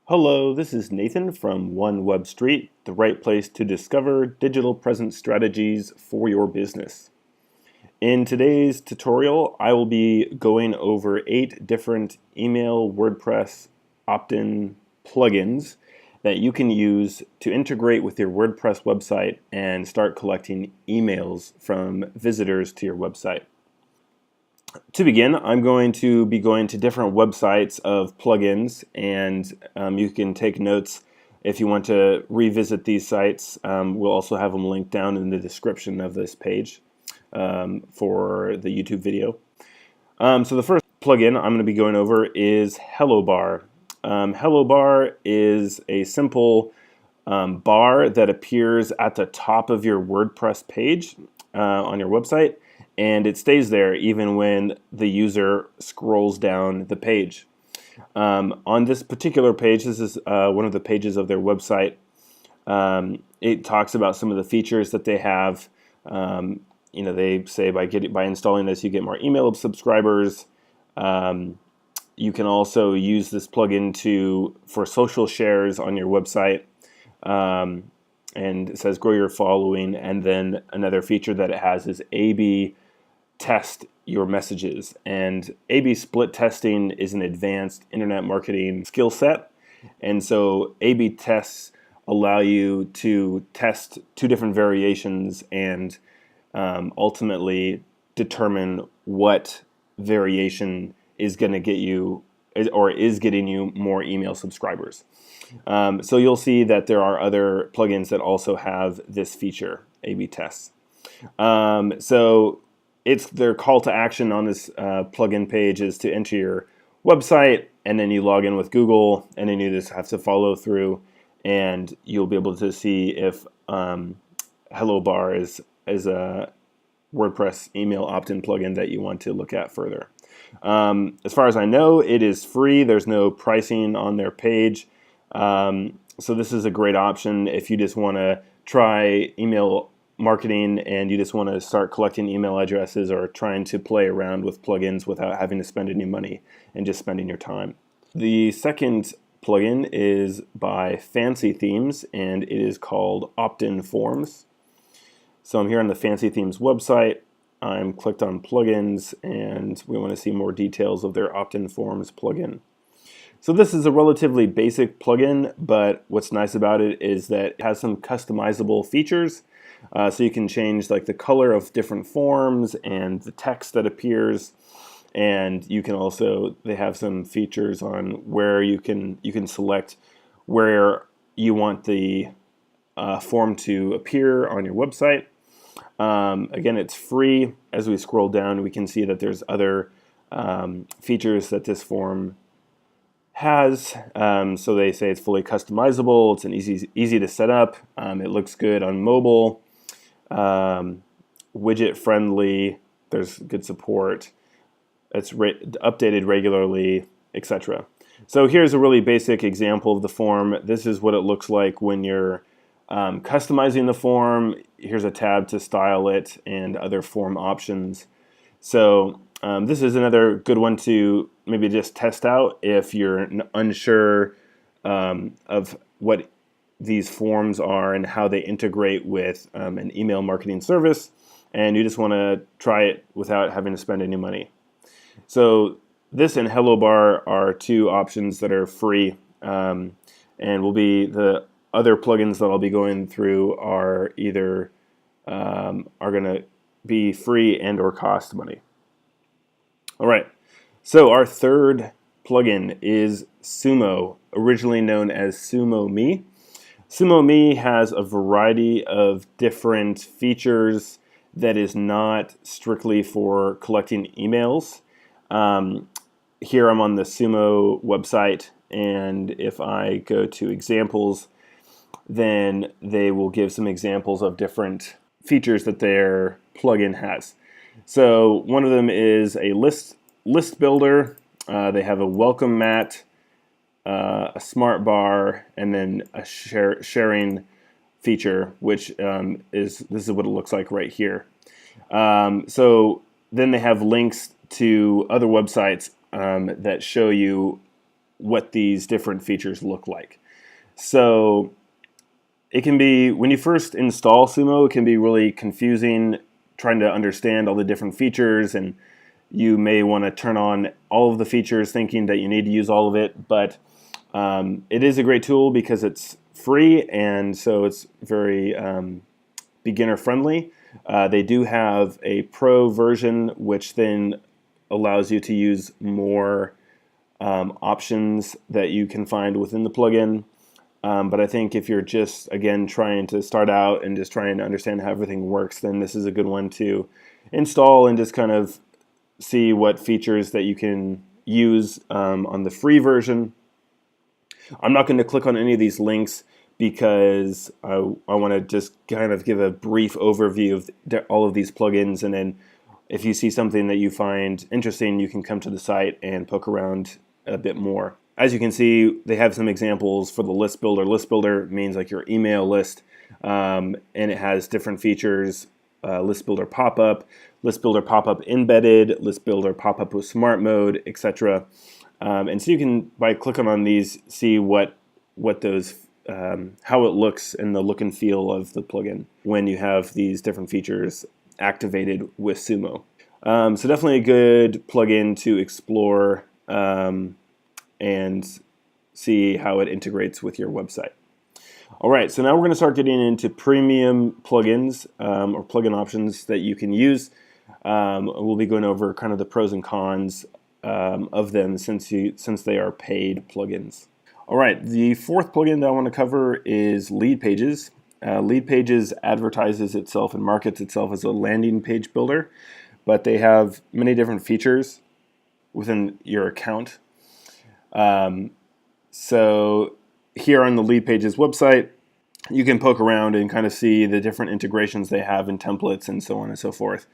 Hello, this is Nathan from One Web Street, the right place to discover digital presence strategies for your business. In today's tutorial, I will be going over 8 different email WordPress opt-in plugins that you can use to integrate with your WordPress website and start collecting emails from visitors to your website. To begin, I'm going to be going to different websites of plugins, and you can take notes if you want to revisit these sites. We'll also have them linked down in the description of this page for the YouTube video. So the first plugin I'm going to be going over is HelloBar. HelloBar is a simple bar that appears at the top of your WordPress page on your website, and it stays there even when the user scrolls down the page. On this particular page, this is one of the pages of their website. It talks about some of the features that they have. They say by installing this, you get more email subscribers. You can also use this plugin for social shares on your website. And it says grow your following, and then another feature that it has is A/B test your messages. And A/B split testing is an advanced internet marketing skill set, and so A/B tests allow you to test 2 different variations and ultimately determine what variation is going to get you or is getting you more email subscribers. So you'll see that there are other plugins that also have this feature, A/B tests. So their call to action on this plugin page is to enter your website, and then you log in with Google, and then you just have to follow through, and you'll be able to see if HelloBar is a WordPress email opt-in plugin that you want to look at further. As far as I know, it is free. There's no pricing on their page. So this is a great option if you just want to try email marketing and you just want to start collecting email addresses or trying to play around with plugins without having to spend any money and just spending your time. The second plugin is by Fancy Themes, and it is called Optin Forms. So I'm here on the Fancy Themes website. I'm clicked on plugins, and we want to see more details of their Optin Forms plugin. So this is a relatively basic plugin, but what's nice about it is that it has some customizable features. So you can change like the color of different forms and the text that appears, and you can also, they have some features on where you can select where you want the form to appear on your website. Again, it's free. As we scroll down, we can see that there's other features that this form has. So they say it's fully customizable. It's an easy to set up. It looks good on mobile. Widget friendly. There's good support. It's updated regularly, etc. So here's a really basic example of the form. This is what it looks like when you're customizing the form. Here's a tab to style it and other form options. So this is another good one to maybe just test out if you're unsure of what these forms are and how they integrate with an email marketing service, and you just want to try it without having to spend any money. So this and HelloBar are 2 options that are free, and will be the other plugins that I'll be going through are either are going to be free and or cost money. All right, so our third plugin is Sumo, originally known as SumoMe. SumoMe has a variety of different features that is not strictly for collecting emails. Here I'm on the Sumo website, and if I go to examples, then they will give some examples of different features that their plugin has. So one of them is a list builder. They have a welcome mat, a smart bar, and then a sharing feature, which this is what it looks like right here. So then they have links to other websites that show you what these different features look like. So it can be, when you first install Sumo, it can be really confusing trying to understand all the different features, and you may want to turn on all of the features thinking that you need to use all of it, but it is a great tool because it's free, and so it's very beginner friendly. They do have a pro version, which then allows you to use more options that you can find within the plugin. But I think if you're just, again, trying to start out and just trying to understand how everything works, then this is a good one to install and just kind of see what features that you can use on the free version. I'm not going to click on any of these links because I want to just kind of give a brief overview of all of these plugins, and then if you see something that you find interesting, you can come to the site and poke around a bit more. As you can see, they have some examples for the list builder. List builder means like your email list, and it has different features: list builder pop-up, list builder pop-up embedded, list builder pop-up with smart mode, etc. And so you can, by clicking on these, see what those how it looks and the look and feel of the plugin when you have these different features activated with Sumo. So definitely a good plugin to explore and see how it integrates with your website. All right, so now we're going to start getting into premium plugins or plugin options that you can use. We'll be going over kind of the pros and cons of them since they are paid plugins. All right, the fourth plugin that I want to cover is LeadPages. LeadPages advertises itself and markets itself as a landing page builder, but they have many different features within your account. So here on the LeadPages website, you can poke around and kind of see the different integrations they have in templates and so on and so forth.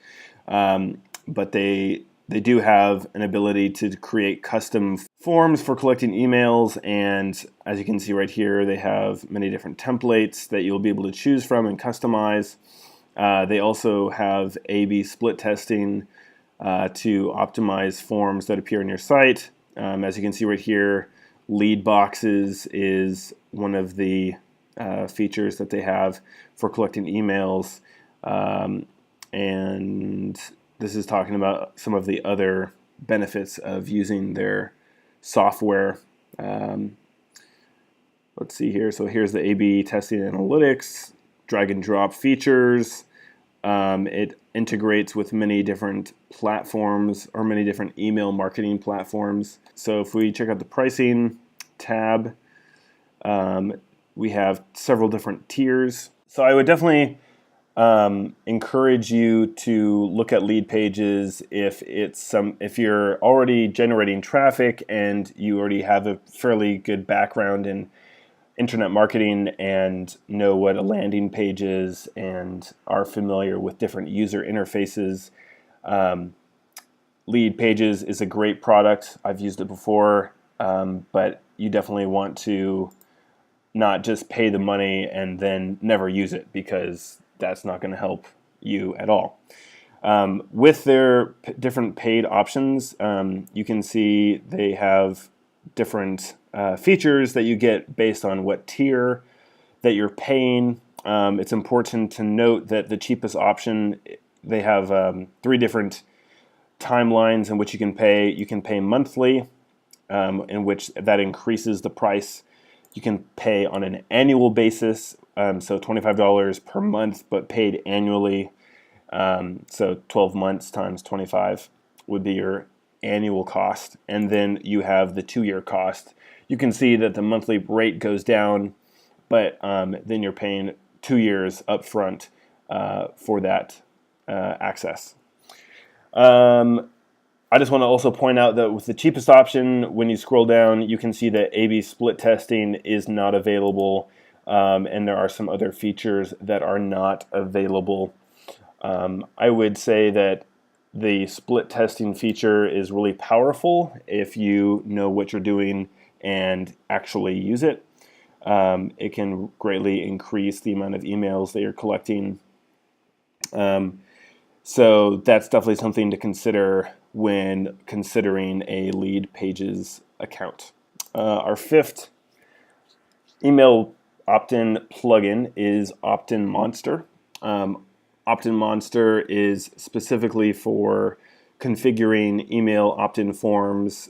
But they do have an ability to create custom forms for collecting emails, and as you can see right here, they have many different templates that you'll be able to choose from and customize. They also have A/B split testing to optimize forms that appear on your site. As you can see right here, lead boxes is one of the features that they have for collecting emails, and this is talking about some of the other benefits of using their software. Let's see here. So here's the A/B testing analytics, drag and drop features. It integrates with many different platforms or many different email marketing platforms. So if we check out the pricing tab, we have several different tiers. So I would definitely encourage you to look at LeadPages if you're already generating traffic and you already have a fairly good background in internet marketing and know what a landing page is and are familiar with different user interfaces. LeadPages is a great product. I've used it before, but you definitely want to not just pay the money and then never use it, because that's not going to help you at all. With their different paid options, you can see they have different features that you get based on what tier that you're paying. It's important to note that the cheapest option, they have 3 different timelines in which you can pay. You can pay monthly, in which that increases the price. You can pay on an annual basis, so $25 per month, but paid annually. So 12 months times 25 would be your annual cost. And then you have the 2-year cost. You can see that the monthly rate goes down, but then you're paying 2 years up front for that access. I just want to also point out that with the cheapest option, when you scroll down, you can see that A/B split testing is not available, and there are some other features that are not available. I would say that the split testing feature is really powerful if you know what you're doing and actually use it. It can greatly increase the amount of emails that you're collecting. So that's definitely something to consider when considering a LeadPages account. Our fifth email opt-in plugin is Optin Monster. Optin Monster is specifically for configuring email opt-in forms,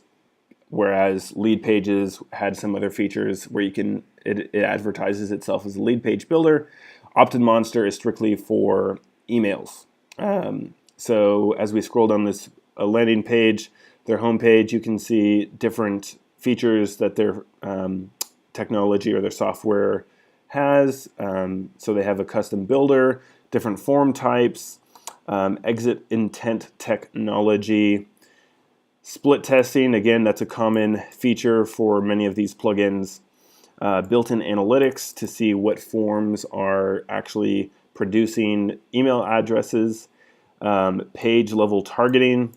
whereas LeadPages had some other features where it advertises itself as a lead page builder. Optin Monster is strictly for emails. So as we scroll down this landing page, their homepage, you can see different features that their technology or their software has. So they have a custom builder, different form types, exit intent technology, split testing. Again, that's a common feature for many of these plugins. Built-in analytics to see what forms are actually producing email addresses, page level targeting.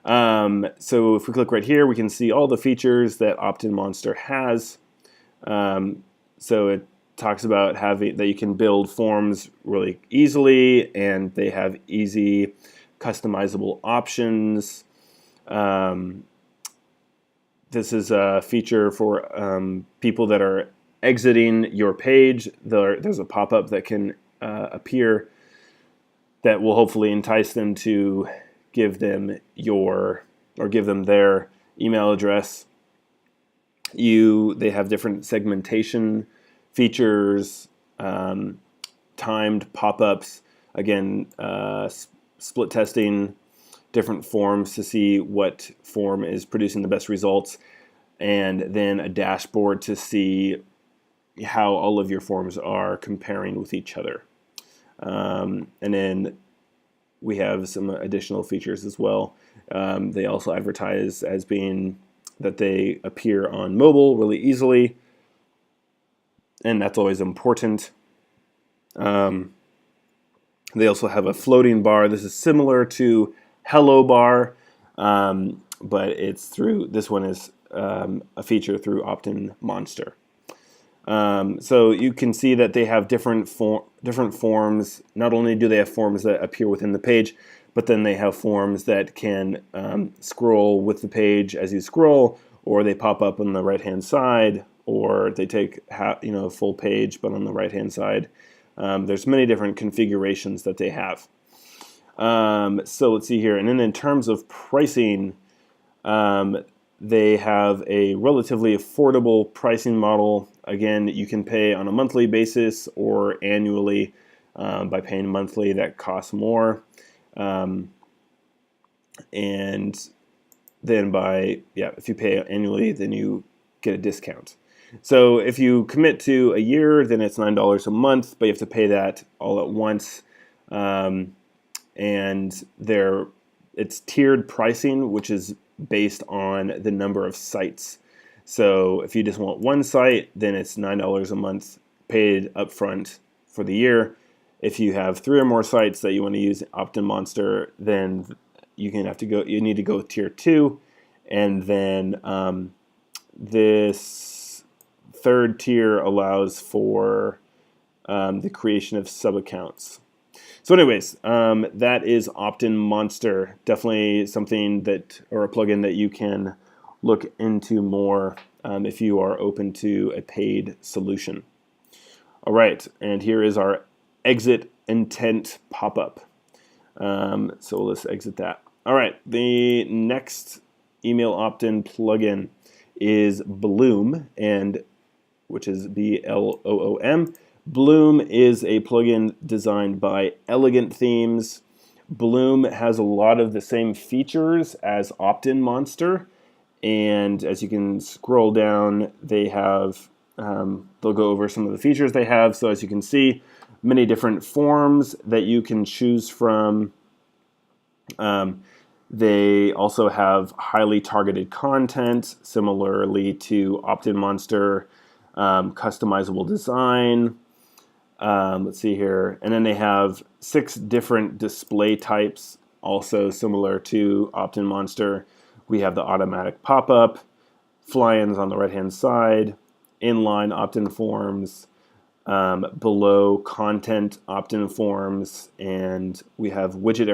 So if we click right here, we can see all the features that Optin Monster has. So it talks about that you can build forms really easily, and they have easy customizable options. This is a feature for people that are exiting your page. There's a pop-up that can appear that will hopefully entice them to give them their email address. They have different segmentation features, timed pop-ups, again, split testing different forms to see what form is producing the best results, and then a dashboard to see how all of your forms are comparing with each other. And then we have some additional features as well. They also advertise as being that they appear on mobile really easily, and that's always important. They also have a floating bar. This is similar to Hello Bar, but this one is a feature through Optin Monster. So you can see that they have different forms. Not only do they have forms that appear within the page, but then they have forms that can scroll with the page as you scroll, or they pop up on the right-hand side, or they take a full page, but on the right-hand side. There's many different configurations that they have. So let's see here. And then in terms of pricing, they have a relatively affordable pricing model. Again, you can pay on a monthly basis or annually. By paying monthly, that costs more. And then if you pay annually, then you get a discount. So if you commit to a year, then it's $9 a month, but you have to pay that all at once. And it's tiered pricing, which is based on the number of sites. So if you just want one site, then it's $9 a month paid upfront for the year. If you have 3 or more sites that you want to use Optin Monster, then you need to go with tier 2, and then this third tier allows for the creation of sub-accounts. So anyways, that is Optin Monster. Definitely something or a plugin that you can look into more if you are open to a paid solution. All right, and here is our exit intent pop-up. So let's exit that. All right, the next email opt-in plugin is Bloom, which is Bloom. Bloom is a plugin designed by Elegant Themes. Bloom has a lot of the same features as Optin Monster, and as you can scroll down, they'll go over some of the features they have. So as you can see, many different forms that you can choose from. They also have highly targeted content, similarly to Optin Monster, customizable design. Let's see here. And then they have 6 different display types, also similar to Optin Monster. We have the automatic pop-up, fly-ins on the right-hand side, inline opt-in forms, below content opt-in forms, and we have widget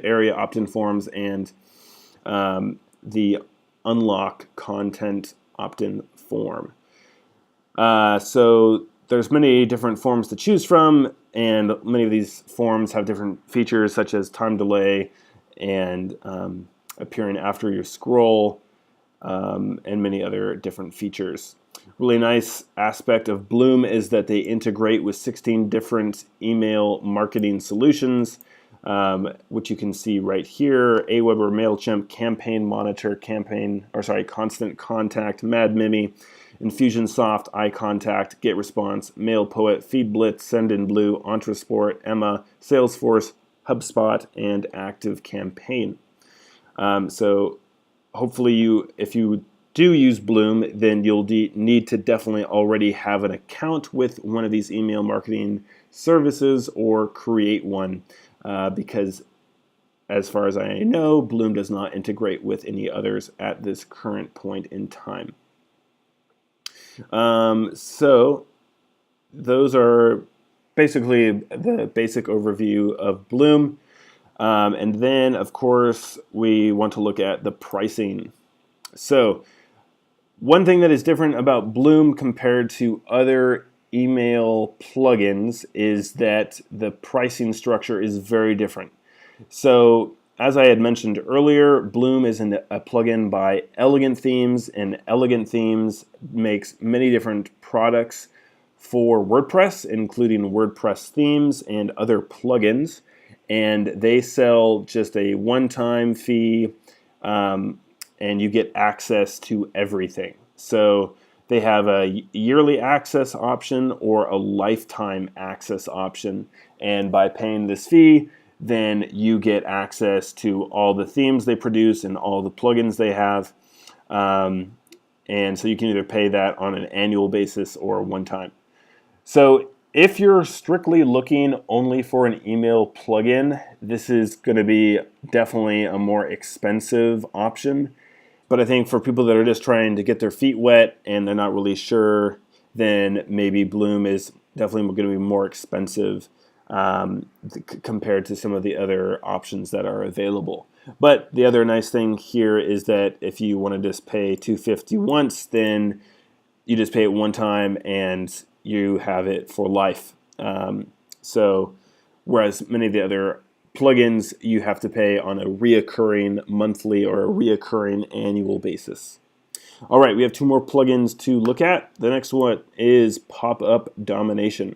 area opt-in forms, and the unlock content opt-in form. So there's many different forms to choose from, and many of these forms have different features such as time delay and appearing after you scroll, and many other different features. Really nice aspect of Bloom is that they integrate with 16 different email marketing solutions, which you can see right here: Aweber, MailChimp, Campaign Monitor, Constant Contact, MadMimi, Infusionsoft, iContact, GetResponse, MailPoet, FeedBlitz, Sendinblue, Entrasport, Emma, Salesforce, HubSpot, and ActiveCampaign. So hopefully if you do use Bloom, then you'll need to definitely already have an account with one of these email marketing services or create one, because as far as I know, Bloom does not integrate with any others at this current point in time. So those are basically the basic overview of Bloom. And then, of course, we want to look at the pricing. So one thing that is different about Bloom compared to other email plugins is that the pricing structure is very different. So as I had mentioned earlier, Bloom is a plugin by Elegant Themes, and Elegant Themes makes many different products for WordPress, including WordPress themes and other plugins. And they sell just a one-time fee, and you get access to everything. So they have a yearly access option or a lifetime access option. And by paying this fee, then you get access to all the themes they produce and all the plugins they have. And so you can either pay that on an annual basis or one time. So if you're strictly looking only for an email plugin, this is going to be definitely a more expensive option. But I think for people that are just trying to get their feet wet and they're not really sure, then maybe Bloom is definitely going to be more expensive compared to some of the other options that are available. But the other nice thing here is that if you want to just pay $250 once, then you just pay it one time and you have it for life. So whereas many of the other plugins, you have to pay on a reoccurring monthly or a reoccurring annual basis. All right, we have two more plugins to look at. The next one is PopupDomination.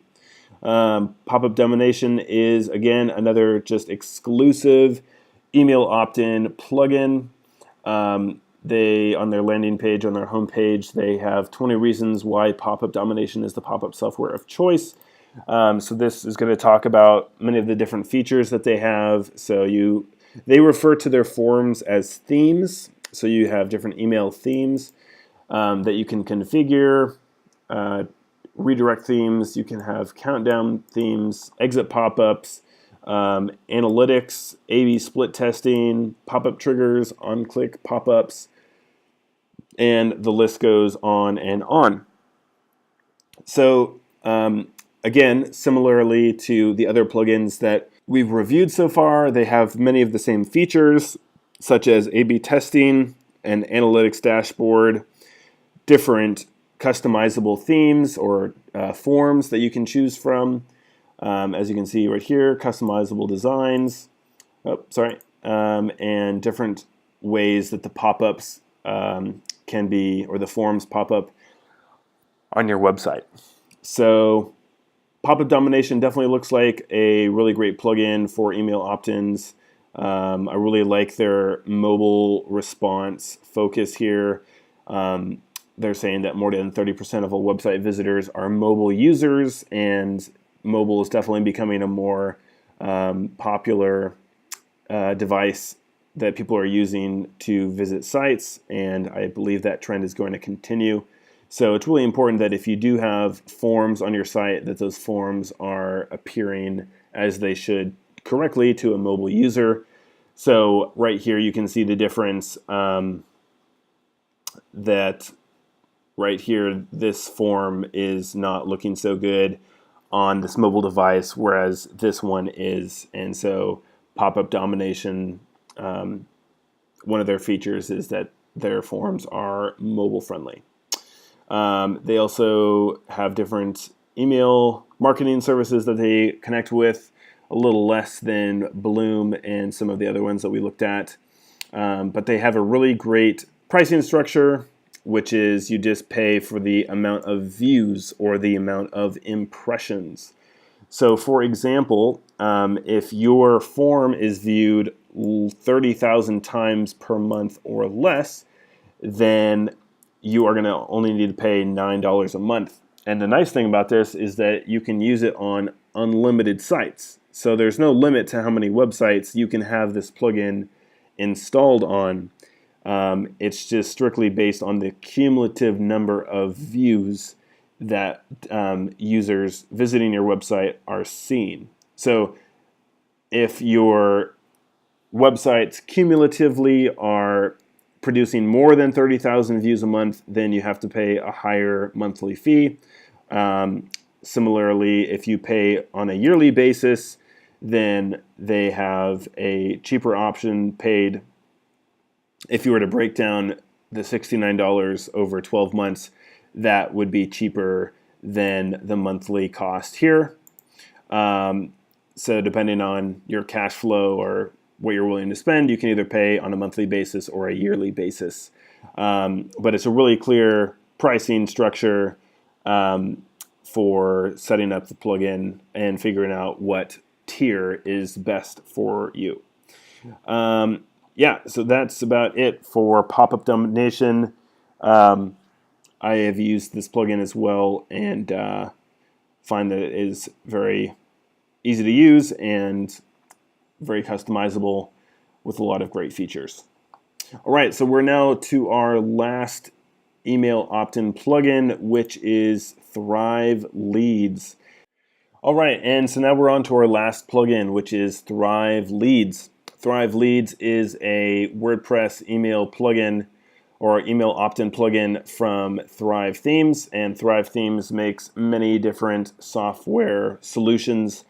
PopupDomination is, again, another just exclusive email opt-in plugin. They, on their landing page, on their homepage, they have 20 reasons why PopupDomination is the pop-up software of choice. So this is going to talk about many of the different features that they have. So they refer to their forms as themes. So you have different email themes that you can configure, redirect themes. You can have countdown themes, exit pop-ups, analytics, A/B split testing, pop-up triggers, on-click pop-ups, and the list goes on and on. So again, similarly to the other plugins that we've reviewed so far, they have many of the same features, such as A/B testing, an analytics dashboard, different customizable themes or forms that you can choose from. As you can see right here, customizable designs, and different ways that the pop-ups can be, or the forms pop up on your website. So PopupDomination definitely looks like a really great plugin for email opt-ins. I really like their mobile response focus here. They're saying that more than 30% of all website visitors are mobile users, and mobile is definitely becoming a more popular device that people are using to visit sites, and I believe that trend is going to continue. So it's really important that if you do have forms on your site, that those forms are appearing as they should correctly to a mobile user. So right here you can see the difference that right here this form is not looking so good on this mobile device, whereas this one is. And so PopupDomination, one of their features is that their forms are mobile friendly. They also have different email marketing services that they connect with, a little less than Bloom and some of the other ones that we looked at. But they have a really great pricing structure, which is you just pay for the amount of views or the amount of impressions. So for example, if your form is viewed 30,000 times per month or less, then you are going to only need to pay $9 a month. And the nice thing about this is that you can use it on unlimited sites. So there's no limit to how many websites you can have this plugin installed on. It's just strictly based on the cumulative number of views that users visiting your website are seeing. So if your websites cumulatively are producing more than 30,000 views a month, then you have to pay a higher monthly fee. Similarly, if you pay on a yearly basis, then they have a cheaper option paid. If you were to break down the $69 over 12 months, that would be cheaper than the monthly cost here. So depending on your cash flow or what you're willing to spend, you can either pay on a monthly basis or a yearly basis. But it's a really clear pricing structure for setting up the plugin and figuring out what tier is best for you. Yeah, so that's about it for PopupDomination. I have used this plugin as well and find that it is very easy to use and very customizable with a lot of great features. All right, so we're now to our last email opt-in plugin, which is Thrive Leads. All right, and so now we're on to our last plugin, which is Thrive Leads. Thrive Leads is a WordPress email plugin or email opt-in plugin from Thrive Themes, and Thrive Themes makes many different software solutions,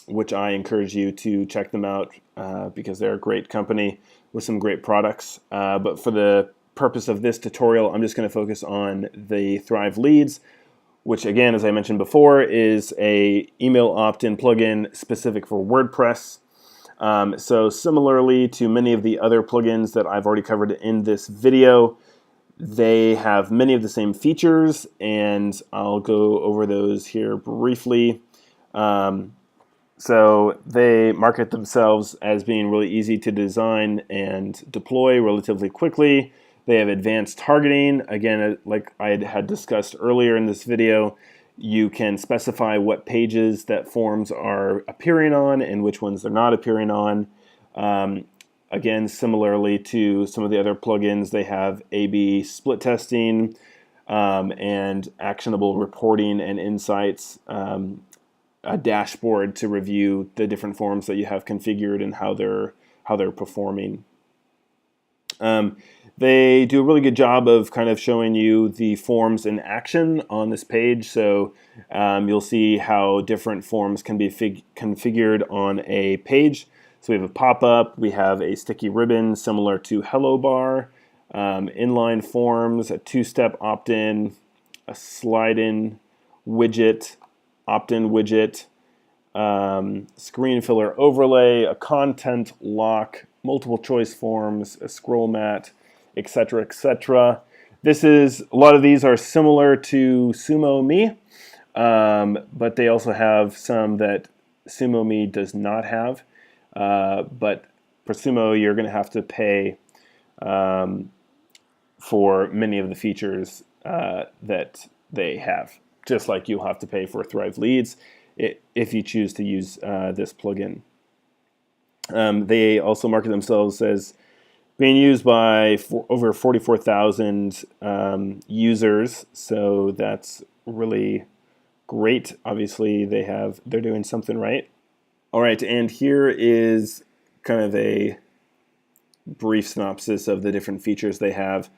which I encourage you to check them out because they're a great company with some great products. But for the purpose of this tutorial, I'm just going to focus on the Thrive Leads, which again, as I mentioned before, is a email opt-in plugin specific for WordPress. So similarly to many of the other plugins that I've already covered in this video, they have many of the same features, and I'll go over those here briefly. So they market themselves as being really easy to design and deploy relatively quickly. They have advanced targeting. Again, like I had discussed earlier in this video, you can specify what pages that forms are appearing on and which ones they're not appearing on. Again, similarly to some of the other plugins, they have A/B split testing and actionable reporting and insights, a dashboard to review the different forms that you have configured and how they're performing. They do a really good job of kind of showing you the forms in action on this page. So you'll see how different forms can be configured on a page. So we have a pop-up, we have a sticky ribbon similar to Hello Bar, inline forms, a two-step opt-in, a slide-in widget, opt-in widget, screen filler overlay, a content lock, multiple choice forms, a scroll mat, etc., etc. A lot of these are similar to Sumo Me, but they also have some that Sumo Me does not have. But for Sumo, you're going to have to pay for many of the features that they have, just like you'll have to pay for Thrive Leads if you choose to use this plugin. They also market themselves as being used by over 44,000 users, so that's really great. Obviously, they're doing something right. All right, and here is kind of a brief synopsis of the different features they have.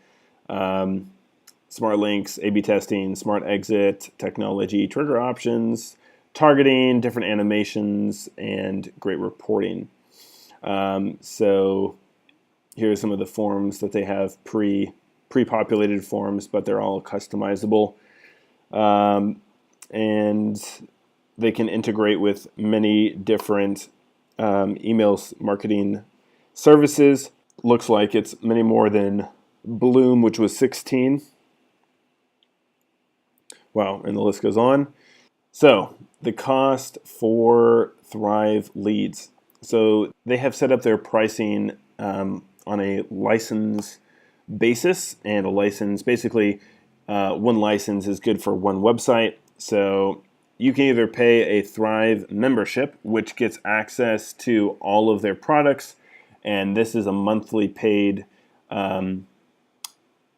Smart links, A/B testing, smart exit, technology, trigger options, targeting, different animations, and great reporting. So Here are some of the forms that they have, pre-populated forms, but they're all customizable. And they can integrate with many different email marketing services. Looks like it's many more than Bloom, which was 16. Wow, and the list goes on. So the cost for Thrive Leads. So they have set up their pricing on a license basis, and a license, basically one license is good for one website. So you can either pay a Thrive membership, which gets access to all of their products, and this is a monthly paid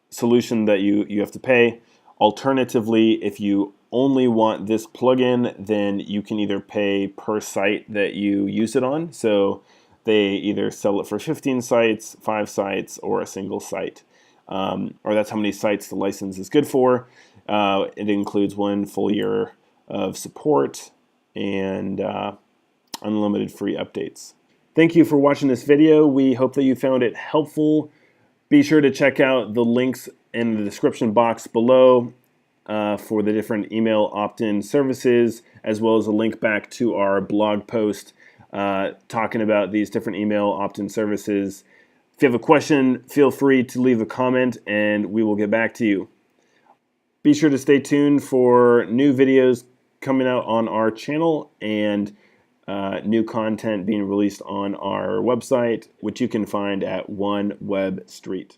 solution that you have to pay. Alternatively, if you only want this plugin, then you can either pay per site that you use it on. So they either sell it for 15 sites, 5 sites, or a single site. Or that's how many sites the license is good for. It includes 1 full year of support and unlimited free updates. Thank you for watching this video. We hope that you found it helpful. Be sure to check out the links in the description box below for the different email opt-in services, as well as a link back to our blog post talking about these different email opt-in services. If you have a question, feel free to leave a comment and we will get back to you. Be sure to stay tuned for new videos coming out on our channel and new content being released on our website, which you can find at One Web Street.